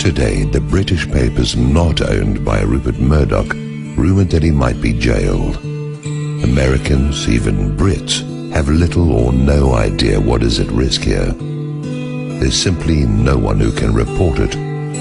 Today, the British papers not owned by Rupert Murdoch rumored that he might be jailed. Americans, even Brits, have little or no idea what is at risk here. There's simply no one who can report it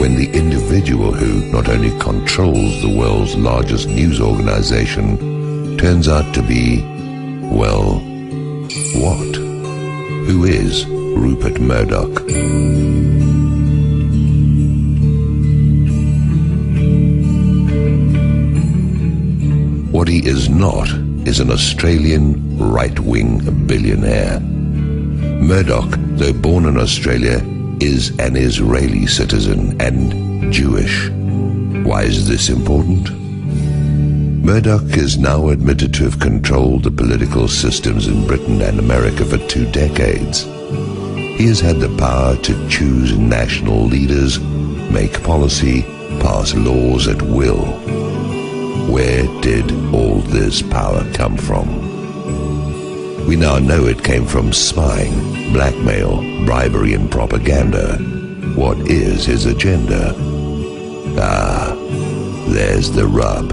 when the individual who not only controls the world's largest news organization turns out to be, well, what? Who is Rupert Murdoch? What he is not is an Australian right-wing billionaire. Murdoch, though born in Australia, is an Israeli citizen and Jewish. Why is this important? Murdoch is now admitted to have controlled the political systems in Britain and America for 2 decades. He has had the power to choose national leaders, make policy, pass laws at will. Where did all this power come from? We now know it came from spying, blackmail, bribery and propaganda. What is his agenda? There's the rub.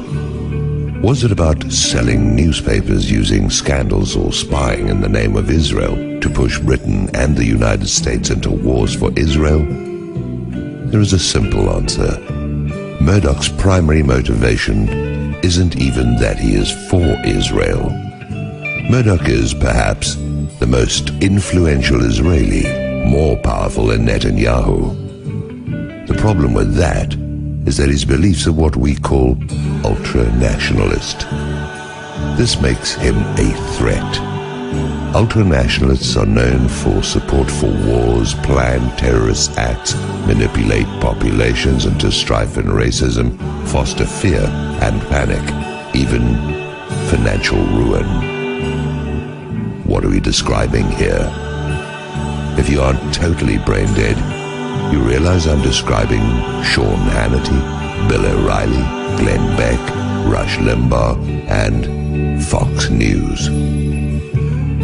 Was it about selling newspapers using scandals or spying in the name of Israel to push Britain and the United States into wars for Israel? There is a simple answer. Murdoch's primary motivation isn't even that he is for Israel. Murdoch is perhaps the most influential Israeli, more powerful than Netanyahu. The problem with that is that his beliefs are what we call ultra-nationalist. This makes him a threat. Ultra-nationalists are known for support for wars, plan terrorist acts, manipulate populations into strife and racism, foster fear and panic, even financial ruin. What are we describing here? If you aren't totally brain dead, you realize I'm describing Sean Hannity, Bill O'Reilly, Glenn Beck, Rush Limbaugh, and Fox News.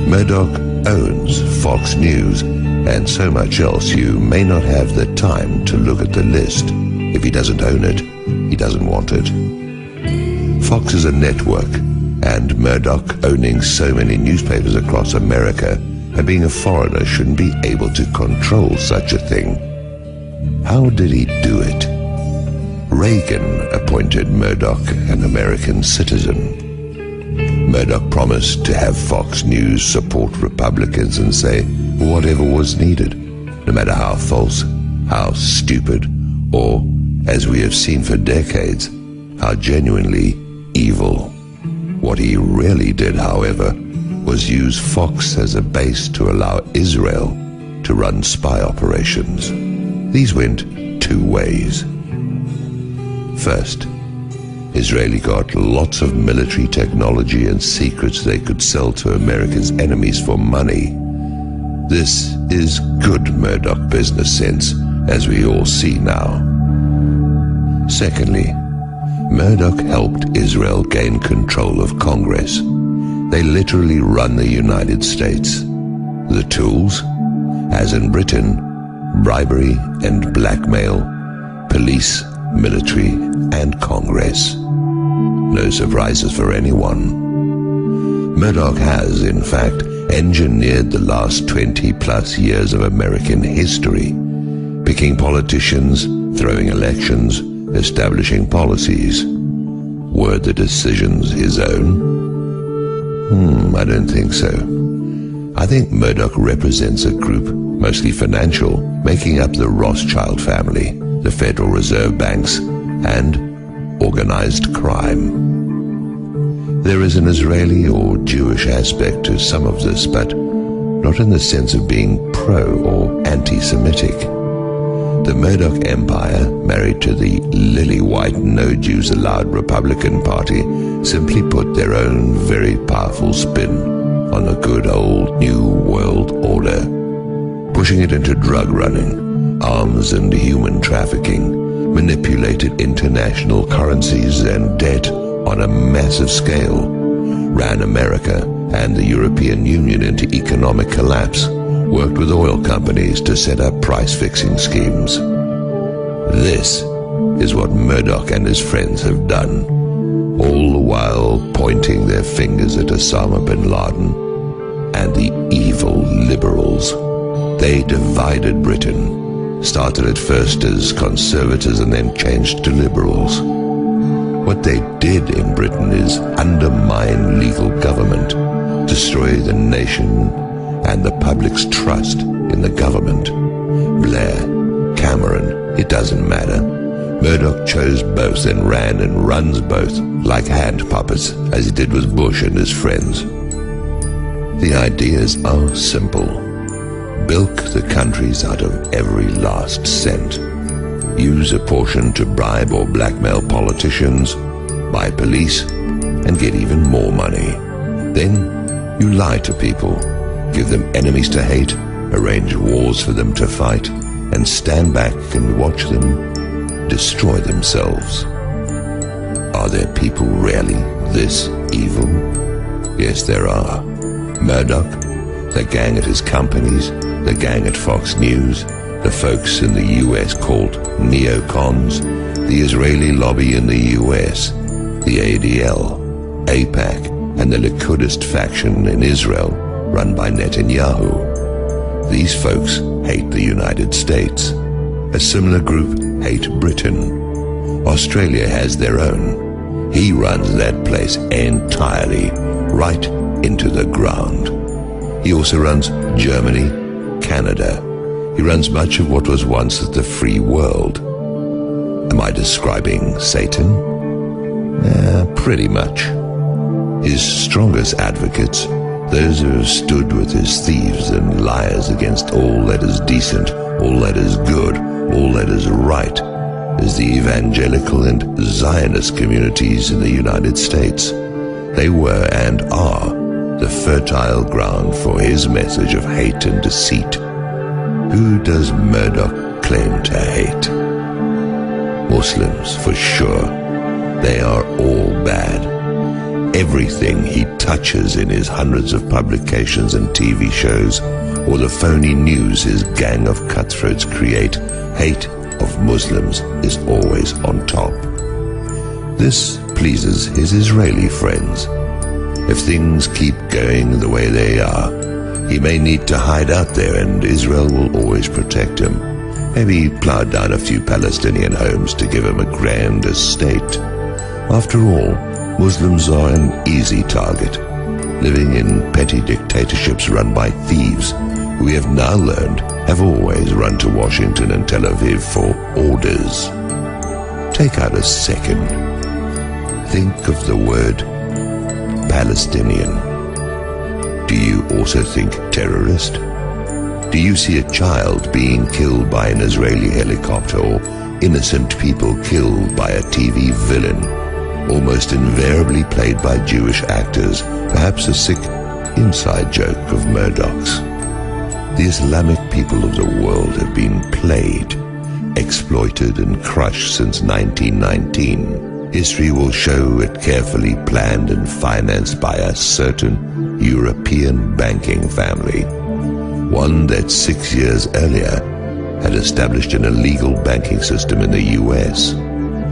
Murdoch owns Fox News and so much else you may not have the time to look at the list. If he doesn't own it, he doesn't want it. Fox is a network, and Murdoch owning so many newspapers across America and being a foreigner shouldn't be able to control such a thing. How did he do it? Reagan appointed Murdoch an American citizen. Murdoch promised to have Fox News support Republicans and say whatever was needed, no matter how false, how stupid, or, as we have seen for decades, how genuinely evil. What he really did, however, was use Fox as a base to allow Israel to run spy operations. These went 2 ways. First, Israeli got lots of military technology and secrets they could sell to America's enemies for money. This is good Murdoch business sense, as we all see now. Secondly, Murdoch helped Israel gain control of Congress. They literally run the United States. The tools, as in Britain, bribery and blackmail, police, military, and Congress. No surprises for anyone. Murdoch has, in fact, engineered the last 20+ years of American history, picking politicians, throwing elections, establishing policies. Were the decisions his own? I don't think so. I think Murdoch represents a group, mostly financial, making up the Rothschild family, the Federal Reserve banks, and organized crime. There is an Israeli or Jewish aspect to some of this, but not in the sense of being pro or anti-Semitic. The Murdoch empire, married to the lily-white, no Jews allowed Republican Party, simply put their own very powerful spin on the good old New World Order, pushing it into drug running, arms and human trafficking, manipulated international currencies and debt on a massive scale, ran America and the European Union into economic collapse, worked with oil companies to set up price-fixing schemes. This is what Murdoch and his friends have done, all the while pointing their fingers at Osama bin Laden and the evil liberals. They divided Britain, started at first as conservatives and then changed to liberals. What they did in Britain is undermine legal government, destroy the nation and the public's trust in the government. Blair, Cameron, it doesn't matter. Murdoch chose both and ran and runs both like hand puppets, as he did with Bush and his friends. The ideas are simple. Bilk the countries out of every last cent. Use a portion to bribe or blackmail politicians, buy police, and get even more money. Then you lie to people, give them enemies to hate, arrange wars for them to fight, and stand back and watch them destroy themselves. Are there people really this evil? Yes, there are. Murdoch, the gang at his companies, the gang at Fox News, the folks in the US called neocons, the Israeli lobby in the US, the ADL, AIPAC, and the Likud faction in Israel run by Netanyahu. These folks hate the United States. A similar group hate Britain. Australia has their own. He runs that place entirely right into the ground. He also runs Germany, Canada. He runs much of what was once the free world. Am I describing Satan? Pretty much. His strongest advocates, those who have stood with his thieves and liars against all that is decent, all that is good, all that is right, is the evangelical and Zionist communities in the United States. They were and are the fertile ground for his message of hate and deceit. Who does Murdoch claim to hate? Muslims, for sure. They are all bad. Everything he touches in his hundreds of publications and TV shows, or the phony news his gang of cutthroats create, hate of Muslims is always on top. This pleases his Israeli friends. If things keep going the way they are, he may need to hide out there and Israel will always protect him. Maybe plow down a few Palestinian homes to give him a grand estate. After all, Muslims are an easy target, living in petty dictatorships run by thieves who we have now learned have always run to Washington and Tel Aviv for orders. Take out a second. Think of the word Palestinian. Do you also think terrorist? Do you see a child being killed by an Israeli helicopter or innocent people killed by a TV villain, almost invariably played by Jewish actors, perhaps a sick inside joke of Murdoch's? The Islamic people of the world have been played, exploited and crushed since 1919. History will show it carefully planned and financed by a certain European banking family, one that 6 years earlier had established an illegal banking system in the US.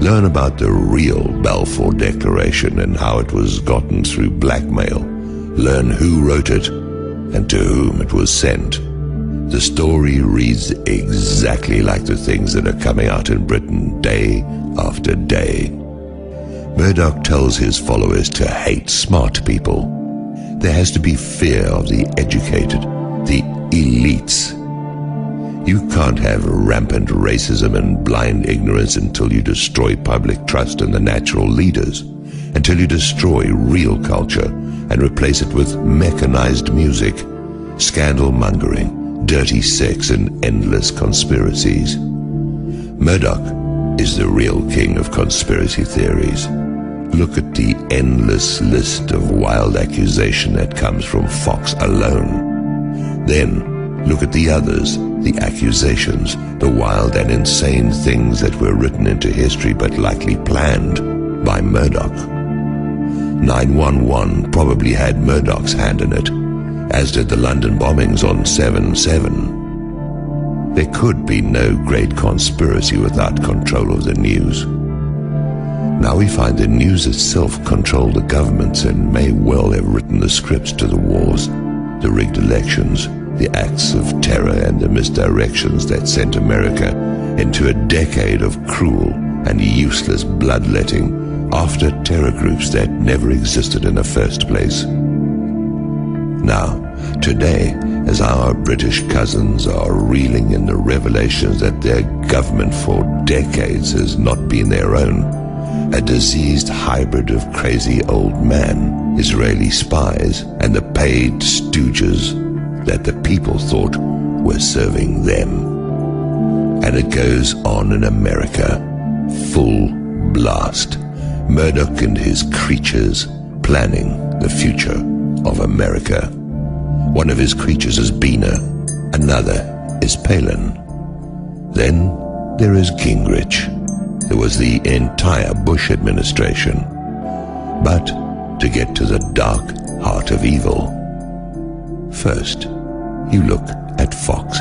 Learn about the real Balfour Declaration and how it was gotten through blackmail. Learn who wrote it and to whom it was sent. The story reads exactly like the things that are coming out in Britain day after day. Murdoch tells his followers to hate smart people. There has to be fear of the educated, the elites. You can't have rampant racism and blind ignorance until you destroy public trust in the natural leaders, until you destroy real culture and replace it with mechanized music, scandal-mongering, dirty sex, and endless conspiracies. Murdoch is the real king of conspiracy theories. Look at the endless list of wild accusation that comes from Fox alone. Then look at the others, the accusations, the wild and insane things that were written into history but likely planned by Murdoch. 9/11 probably had Murdoch's hand in it, as did the London bombings on 7/7. There could be no great conspiracy without control of the news. Now we find the news itself controlled the governments and may well have written the scripts to the wars, the rigged elections, the acts of terror and the misdirections that sent America into a decade of cruel and useless bloodletting after terror groups that never existed in the first place. Now, today, as our British cousins are reeling in the revelations that their government for decades has not been their own, a diseased hybrid of crazy old man, Israeli spies, and the paid stooges that the people thought were serving them. And it goes on in America, full blast. Murdoch and his creatures planning the future of America. One of his creatures is Bina, another is Palin. Then there is Gingrich. There was the entire Bush administration. But to get to the dark heart of evil, first you look at Fox